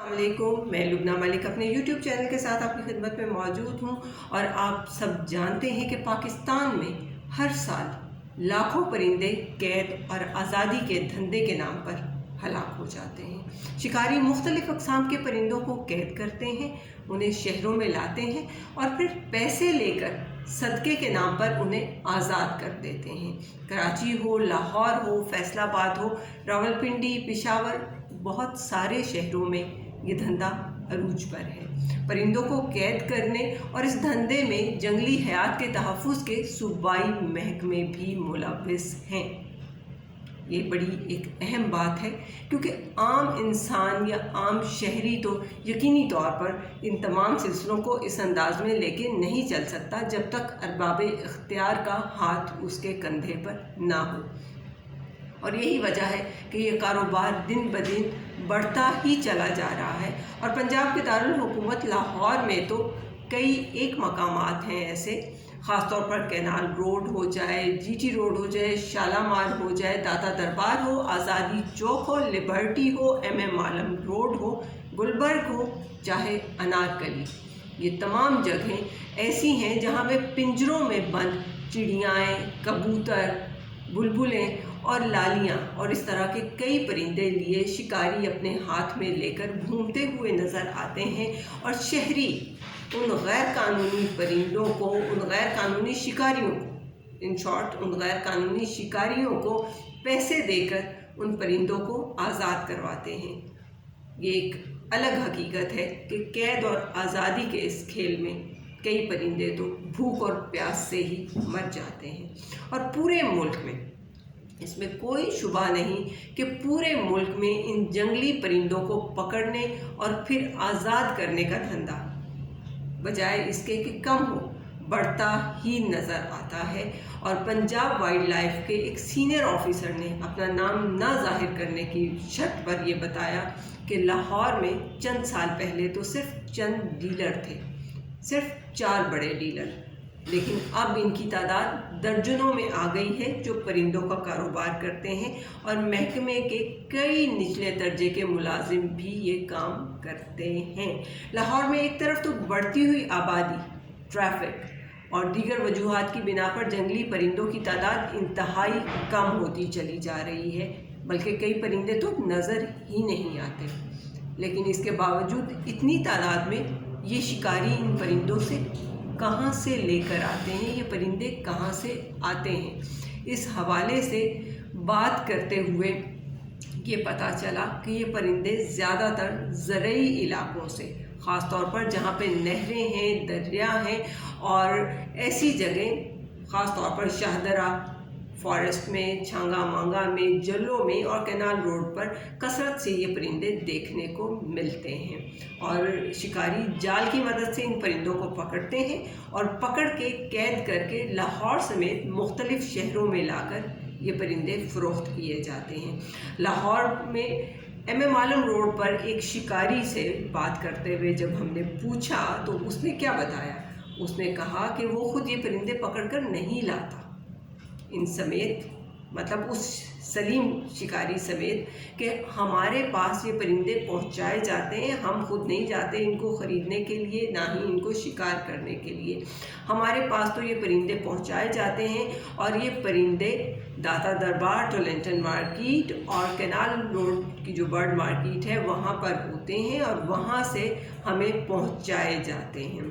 السلام علیکم، میں لبنہ ملک اپنے یوٹیوب چینل کے ساتھ آپ کی خدمت میں موجود ہوں اور آپ سب جانتے ہیں کہ پاکستان میں ہر سال لاکھوں پرندے قید اور آزادی کے دھندے کے نام پر ہلاک ہو جاتے ہیں۔ شکاری مختلف اقسام کے پرندوں کو قید کرتے ہیں، انہیں شہروں میں لاتے ہیں اور پھر پیسے لے کر صدقے کے نام پر انہیں آزاد کر دیتے ہیں۔ کراچی ہو، لاہور ہو، فیصل آباد ہو، راولپنڈی، پشاور، بہت سارے شہروں میں یہ دھندا عروج پر ہے۔ پرندوں کو قید کرنے اور اس دھندے میں جنگلی حیات کے تحفظ کے صوبائی محکمے بھی ملوث ہیں۔ یہ بڑی ایک اہم بات ہے کیونکہ عام انسان یا عام شہری تو یقینی طور پر ان تمام سلسلوں کو اس انداز میں لے کے نہیں چل سکتا جب تک ارباب اختیار کا ہاتھ اس کے کندھے پر نہ ہو، اور یہی وجہ ہے کہ یہ کاروبار دن بدن بڑھتا ہی چلا جا رہا ہے۔ اور پنجاب کے دارالحکومت لاہور میں تو کئی ایک مقامات ہیں ایسے، خاص طور پر کینال روڈ ہو جائے، جی ٹی روڈ ہو جائے، شالامار ہو جائے، داتا دربار ہو، آزادی چوک ہو، لبرٹی ہو، ایم عالم روڈ ہو، گلبرگ ہو، چاہے انارکلی، یہ تمام جگہیں ایسی ہیں جہاں پہ پنجروں میں بند چڑیاں، کبوتر، بلبلیں اور لالیاں اور اس طرح کے کئی پرندے لیے شکاری اپنے ہاتھ میں لے کر گھومتے ہوئے نظر آتے ہیں، اور شہری ان غیر قانونی پرندوں کو، ان غیر قانونی شکاریوں کو، ان شارٹ ان غیر قانونی شکاریوں کو پیسے دے کر ان پرندوں کو آزاد کرواتے ہیں۔ یہ ایک الگ حقیقت ہے کہ قید اور آزادی کے اس کھیل میں کئی پرندے تو بھوک اور پیاس سے ہی مر جاتے ہیں، اور پورے ملک میں اس میں کوئی شبہ نہیں کہ پورے ملک میں ان جنگلی پرندوں کو پکڑنے اور پھر آزاد کرنے کا دھندا بجائے اس کے کہ کم ہو، بڑھتا ہی نظر آتا ہے۔ اور پنجاب وائلڈ لائف کے ایک سینئر آفیسر نے اپنا نام نہ ظاہر کرنے کی شرط پر یہ بتایا کہ لاہور میں چند سال پہلے تو صرف چند ڈیلر تھے، صرف 4 بڑے ڈیلر، لیکن اب ان کی تعداد درجنوں میں آ گئی ہے جو پرندوں کا کاروبار کرتے ہیں، اور محکمے کے کئی نچلے درجے کے ملازم بھی یہ کام کرتے ہیں۔ لاہور میں ایک طرف تو بڑھتی ہوئی آبادی، ٹریفک اور دیگر وجوہات کی بنا پر جنگلی پرندوں کی تعداد انتہائی کم ہوتی چلی جا رہی ہے، بلکہ کئی پرندے تو نظر ہی نہیں آتے، لیکن اس کے باوجود اتنی تعداد میں یہ شکاری ان پرندوں سے کہاں سے لے کر آتے ہیں، یہ پرندے کہاں سے آتے ہیں۔ اس حوالے سے بات کرتے ہوئے یہ پتہ چلا کہ یہ پرندے زیادہ تر زرعی علاقوں سے، خاص طور پر جہاں پہ نہریں ہیں، دریا ہیں، اور ایسی جگہیں خاص طور پر شاہدرہ فارسٹ میں، چھانگا مانگا میں، جلوں میں اور کینال روڈ پر کثرت سے یہ پرندے دیکھنے کو ملتے ہیں، اور شکاری جال کی مدد سے ان پرندوں کو پکڑتے ہیں اور پکڑ کے قید کر کے لاہور سمیت مختلف شہروں میں لا کر یہ پرندے فروخت کیے جاتے ہیں۔ لاہور میں ایم عالم روڈ پر ایک شکاری سے بات کرتے ہوئے جب ہم نے پوچھا تو اس نے کیا بتایا، اس نے کہا کہ وہ خود یہ پرندے پکڑ کر نہیں لاتا، ان سمیت، مطلب اس سلیم شکاری سمیت، کہ ہمارے پاس یہ پرندے پہنچائے جاتے ہیں، ہم خود نہیں جاتے ان کو خریدنے کے لیے، نہ ہی ان کو شکار کرنے کے لیے، ہمارے پاس تو یہ پرندے پہنچائے جاتے ہیں، اور یہ پرندے داتا دربار، ٹولنٹن مارکیٹ اور کینال روڈ کی جو برڈ مارکیٹ ہے وہاں پر ہوتے ہیں، اور وہاں سے ہمیں پہنچائے جاتے ہیں۔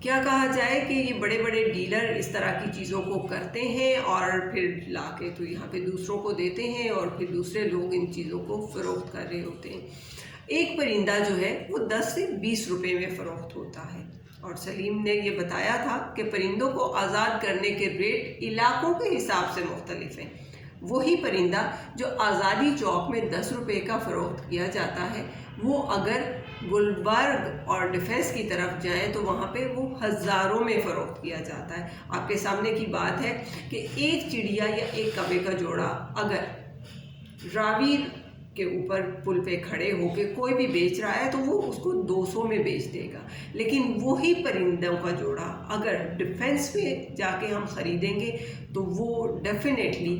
کیا کہا جائے کہ یہ بڑے بڑے ڈیلر اس طرح کی چیزوں کو کرتے ہیں اور پھر لا کے تو یہاں پہ دوسروں کو دیتے ہیں، اور پھر دوسرے لوگ ان چیزوں کو فروخت کر رہے ہوتے ہیں۔ ایک پرندہ جو ہے وہ 10 سے 20 روپے میں فروخت ہوتا ہے، اور سلیم نے یہ بتایا تھا کہ پرندوں کو آزاد کرنے کے ریٹ علاقوں کے حساب سے مختلف ہیں۔ وہی پرندہ جو آزادی چوک میں 10 روپے کا فروخت کیا جاتا ہے، وہ اگر گلبرگ اور ڈیفینس کی طرف جائیں تو وہاں پہ وہ ہزاروں میں فروخت کیا جاتا ہے۔ آپ کے سامنے کی بات ہے کہ ایک چڑیا یا ایک کبے کا جوڑا اگر راوی کے اوپر پل پہ کھڑے ہو کے کوئی بھی بیچ رہا ہے تو وہ اس کو 200 میں بیچ دے گا، لیکن وہی پرندوں کا جوڑا اگر ڈیفینس میں جا کے ہم خریدیں گے تو وہ ڈیفینیٹلی